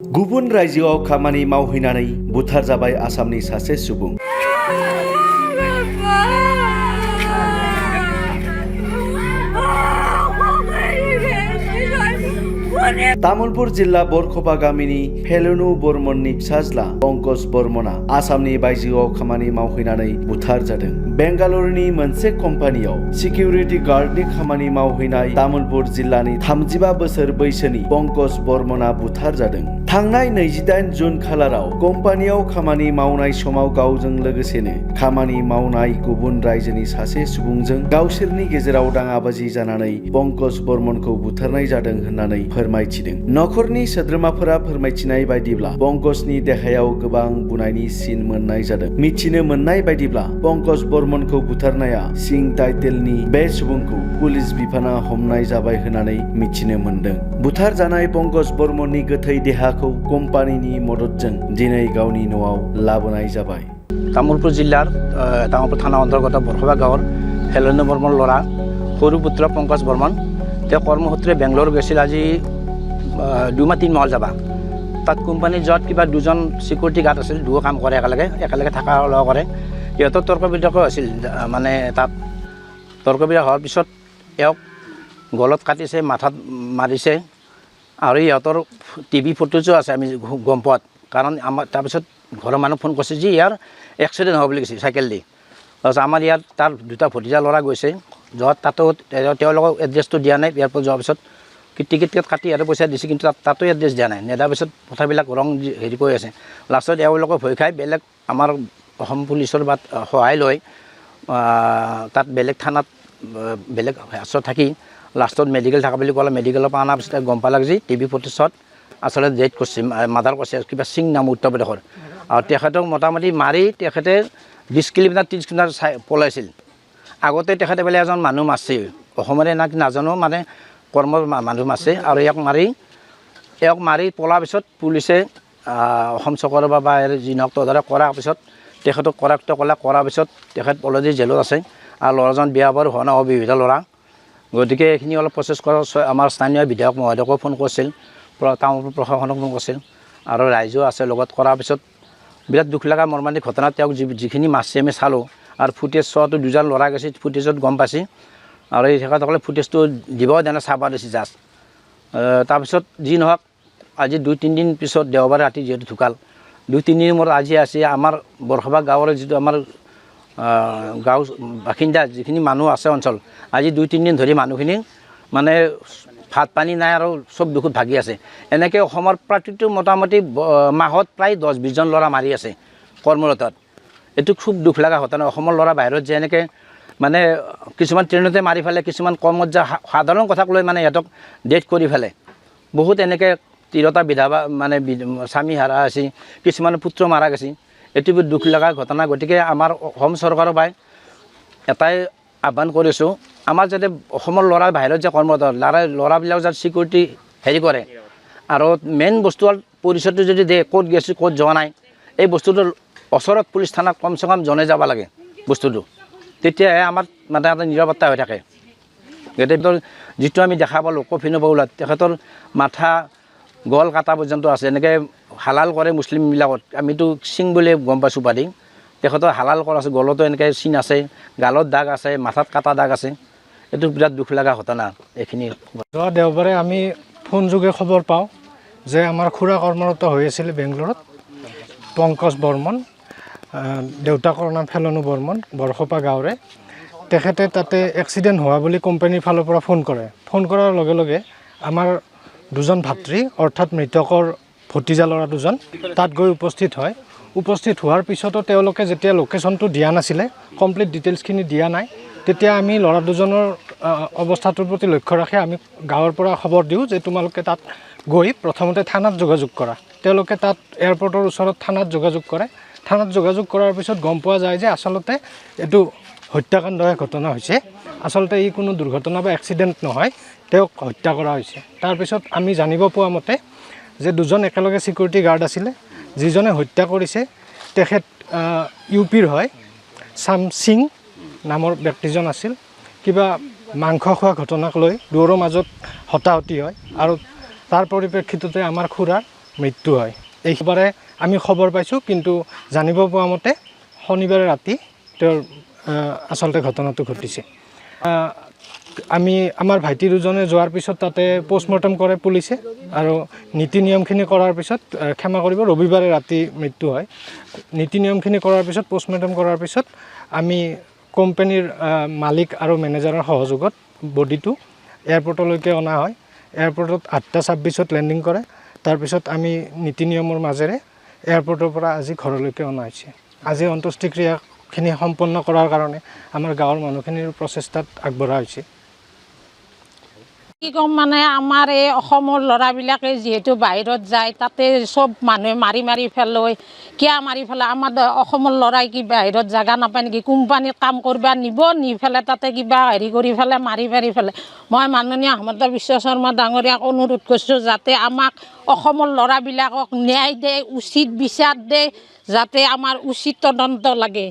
गुबुन रायजोआव खामानि मावहैनानै बुथारजाबाय आसामनि सासे सुबुं। तामुलपुर जिल्ला बरखपा गामिनि फेलुनु बर्मननि फिसाज्ला पंकज बर्मना आसामनि बायजोआव खामानि मावहैनानै बुथारजादों। बेंगालुरुनि मोनसे कम्पानियाव सिकिउरिटि गार्डनि खामानि मावहैनाय तामुलपुर जिल्लानि 35 बोसोर बैसोनि पंकज बर्मना बुथारजादों। थांनाय 28 जुन खालाराव कम्पानियाव खामानि मावनाय समाव गावजों लोगोसेनो खामानि मावनाय गुबुन रायजोनि सासे सुबुंजों गावसोरनि गेजेराव दाङाबाजि जानानै पंकज बर्मनखौ बुथारनाय जादों होननानै फोरमायथिदों। नखरनि सोद्रोमाफोरा फोरमायथिनाय बायदिब्ला पंकजनि देहायाव गोबां बुनायनि सिन मोननाय जादों। मिथिनो मोननाय बायदिब्ला पंकज बर्मनखौ बुथारनाया सिं टाइटेलनि बे सुबुंखौ पुलिस बिफाना हमनाय जाबाय होननानै मिथिनो मोनदों। बुथारजानाय पंकज बर्मननि गोथै देहाखौ कम्पानिनि मददजों दिनै गावनि न'आव लाबोनाय जाबाय। तामुलपुर जिल्लार तामुलपुर थाना অন্তৰ্গত বৰখবা গাঁৱৰ ফেলুনু বৰ্মন ল'ৰা সৰু পুত্ৰ পংকজ বৰ্মন তেওঁ কৰ্মসূত্ৰে বেংগলোৰ গৈছিল। আজি 2 মাহ 3 মাহ যাবা তাত কোম্পানীত য'ত কিবা দুজন সিকিউৰিটি গাৰ্ড আছিল, দুয়ো কাম কৰে একেলগে থকা লগ কৰে। সিহঁতৰ তৰ্ক বিতৰ্ক আছিল, মানে তাত তৰ্ক বিতৰ্ক হোৱাৰ পিছত এওক গলত কাটিছে, মাথাত মাৰিছে আৰু ইহঁতৰ টিভি ফুটেজো আছে, আমি গম পোৱাত। কাৰণ আমাৰ তাৰপিছত ঘৰৰ মানুহ ফোন কৰিছে যে ইয়াৰ এক্সিডেণ্ট হ'ব বুলি কৈছে চাইকেল দি। তাৰপিছত আমাৰ ইয়াত তাৰ দুটা ভতিজা ল'ৰা গৈছে, য'ত তাতো তেওঁলোকক এড্ৰেছটো দিয়া নাই। এয়াৰপৰ্ট যোৱাৰ পিছত টিকেট কাটি আৰু পইচা দিছে, কিন্তু তাতো এড্ৰেছ দিয়া নাই। নেদাৰ পিছত কথাবিলাক ৰং হেৰি কৰি আছে। লাষ্টত এওঁলোকে ভয় খাই বেলেগ আমাৰ অসম পুলিচৰ বা সহায় লৈ তাত বেলেগ থানাত বেলেগ হাছত থাকি লাষ্টত মেডিকেল থকা বুলি ক'লে। মেডিকেলৰ পৰা অনাৰ পিছত গম পালাক যে টিভি ফুটেজত আচলতে ডেথ কৰিছে, মাৰ্ডাৰ কৰিছে কিবা সিং নাম উত্তৰ প্ৰদেশৰ। আৰু তেখেতক মোটামুটি মাৰি তেখেতে 20 কিলোমিটাৰ 30 কিলোমিটাৰ পলাইছিল। আগতে তেখেতে বোলে এজন মানুহ মাৰছে, অসমৰে নাকি নাজানো, মানে কৰ্মৰ মানুহ মাৰছে। আৰু এওক মাৰি পলাৰ পিছত পুলিচে অসম চৰকাৰৰ বা যি নহওক তদাৰক কৰাৰ পিছত তেখেতক কৰায়ত্ব কৰাৰ পিছত তেখেত অলৰেডি জেলত আছে। আৰু ল'ৰাজন বিয়া বাৰু হোৱা নাই, অবিবাহিত ল'ৰা। গতিকে এইখিনি অলপ প্ৰচেছ কৰা আমাৰ স্থানীয় বিধায়ক মহোদয়কো ফোন কৰিছিল, তামোলপুৰ প্ৰশাসনক ফোন কৰিছিল আৰু ৰাইজো আছে লগত। কৰাৰ পিছত বিৰাট দুখ লগা মৰ্মান্তিক ঘটনা। তেওঁক যিখিনি মাৰছে আমি চালোঁ আৰু ফুটেজ চোৱাটো দুজন ল'ৰা গৈছে, ফুটেজত গম পাইছে। আৰু এই তেখেতসকলে ফুটেজটো দিব দেনে চাব দিছে জাষ্ট। তাৰপিছত যি নহওক আজি 2-3 দিন পিছত দেওবাৰে ৰাতি যিহেতু ঢুকাল, 2-3 দিনৰ মূৰত আজি আছে আমাৰ বৰখবা গাঁৱৰ যিটো আমাৰ গাঁও বাসিন্দা যিখিনি মানুহ আছে অঞ্চল, আজি 2-3 দিন ধৰি মানুহখিনি মানে ভাত পানী নাই আৰু চব দুখত ভাগি আছে। এনেকৈ অসমৰ প্ৰতিটো মোটামুটি মাহত প্ৰায় 10-20 জন ল'ৰা মাৰি আছে কৰ্মৰতত। এইটো খুব দুখ লগা ঘটনা। অসমৰ ল'ৰা বাহিৰত যে এনেকৈ মানে কিছুমান ট্ৰেইনতে মাৰি ফেলে, কিছুমান কৰ্মত যা সাধাৰণ কথাক লৈ মানে সিহঁতক ডেথ কৰি ফেলে। বহুত এনেকৈ তিৰোতা বিধৱা মানে স্বামী হাৰা আছে, কিছুমান পুত্ৰ মাৰা গৈছে। এইটো বহুত দুখ লগা ঘটনা। গতিকে আমাৰ অসম চৰকাৰৰ পৰাই এটাই আহ্বান কৰিছোঁ, আমাৰ যাতে অসমৰ ল'ৰা বাহিৰত যে কৰ্মৰত ল'ৰাবিলাক যাতে চিকিউৰিটি হেৰি কৰে। আৰু মেইন বস্তু হ'ল পৰিচয়টো যদি দিয়ে ক'ত গৈছে ক'ত যোৱা নাই, এই বস্তুটো ওচৰত পুলিচ থানাত কমচে কম জনাই যাব লাগে বস্তুটো, তেতিয়াহে আমাৰ মানে এটা নিৰাপত্তা হৈ থাকে। গতিকে যিটো আমি দেখা পালোঁ কফিনো বাউলাত তেখেতৰ মাথা গল কাটা পৰ্যন্ত আছে। এনেকৈ হালাল কৰে মুছলিমবিলাকত, আমিতো সিং বুলি গম পাইছোঁ পাৰি। তেখেতৰ হালাল কৰা আছে, গলতো এনেকৈ চিন আছে, গালত দাগ আছে, মাথাত কাটা দাগ আছে। এইটো বিৰাট দুখ লগা ঘটনা। এইখিনি যোৱা দেওবাৰে আমি ফোনযোগে খবৰ পাওঁ যে আমাৰ খুৰা কৰ্মৰত হৈ আছিল বেংগলোৰত পংকজ বৰ্মন, দেউতাকৰ নাম ফেলুনু বৰ্মন, বৰখপা গাঁৱৰে। তেখেতে তাতে এক্সিডেণ্ট হোৱা বুলি কোম্পানীৰ ফালৰ পৰা ফোন কৰে। ফোন কৰাৰ লগে লগে আমাৰ দুজন ভাতৃ অৰ্থাৎ মৃতকৰ ভতিজা ল'ৰা দুজন তাত গৈ উপস্থিত হয়। উপস্থিত হোৱাৰ পিছতো তেওঁলোকে যেতিয়া লোকেশ্যনটো দিয়া নাছিলে, কমপ্লিট ডিটেইলছখিনি দিয়া নাই, তেতিয়া আমি ল'ৰা দুজনৰ অৱস্থাটোৰ প্ৰতি লক্ষ্য ৰাখি আমি গাঁৱৰ পৰা খবৰ দিওঁ যে তোমালোকে তাত গৈ প্ৰথমতে থানাত যোগাযোগ কৰা। তেওঁলোকে তাত এয়াৰপৰ্টৰ ওচৰত থানাত যোগাযোগ কৰে। থানাত যোগাযোগ কৰাৰ পিছত গম পোৱা যায় যে আচলতে এইটো হত্যাকাণ্ডৰ ঘটনা হৈছে। আচলতে ই কোনো দুৰ্ঘটনা বা এক্সিডেণ্ট নহয়, তেওঁক হত্যা কৰা হৈছে। তাৰপিছত আমি জানিব পোৱা মতে যে দুজন একেলগে চিকিউৰিটি গাৰ্ড আছিলে। যিজনে হত্যা কৰিছে তেখেত ইউপিৰ হয়, চাম সিং নামৰ ব্যক্তিজন আছিল। কিবা মাংস খোৱা ঘটনাক লৈ দুয়োৰে মাজত হতাহতি হয় আৰু তাৰ পৰিপ্ৰেক্ষিততে আমাৰ খুৰাৰ মৃত্যু হয়। এইবাৰে আমি খবৰ পাইছোঁ, কিন্তু জানিব পৰা মতে শনিবাৰে ৰাতি তেওঁৰ আচলতে ঘটনাটো ঘটিছে। আমাৰ ভাইটি দুজনে যোৱাৰ পিছত তাতে পষ্টমৰ্টেম কৰে পুলিচে, আৰু নীতি নিয়মখিনি কৰাৰ পিছত ক্ষমা কৰিব, ৰবিবাৰে ৰাতি মৃত্যু হয়। নীতি নিয়মখিনি কৰাৰ পিছত পষ্টমৰ্টেম কৰাৰ পিছত আমি কোম্পানীৰ মালিক আৰু মেনেজাৰৰ সহযোগত বডিটো এয়াৰপৰ্টলৈকে অনা হয়। এয়াৰপৰ্টত 8:26 লেণ্ডিং কৰে। তাৰপিছত আমি নীতি নিয়মৰ মাজেৰে এয়াৰপৰ্টৰ পৰা আজি ঘৰলৈকে অনা হৈছে। আজি অন্ত্যেষ্টিক্ৰিয়াখিনি সম্পন্ন কৰাৰ কাৰণে আমাৰ গাঁৱৰ মানুহখিনিৰ প্ৰচেষ্টাত আগবঢ়া হৈছে। কি ক'ম মানে, আমাৰ এই অসমৰ ল'ৰাবিলাকে যিহেতু বাহিৰত যায়, তাতে চব মানুহে মাৰি মাৰি পেলাই, কিয় মাৰি পেলাই? আমাৰ অসমৰ ল'ৰাই কি বাহিৰত জেগা নাপায় নেকি? কোম্পানীত কাম কৰিব নিব, নি পেলাই তাতে কিবা হেৰি কৰি পেলাই মাৰি পেলাই। মই মাননীয় হিমন্ত বিশ্ব শৰ্মা ডাঙৰীয়াক অনুৰোধ কৰিছোঁ, যাতে আমাক অসমৰ ল'ৰাবিলাকক ন্যায় দিয়ে, উচিত বিচাৰ দিয়ে, যাতে আমাৰ উচিত তদন্ত লাগে।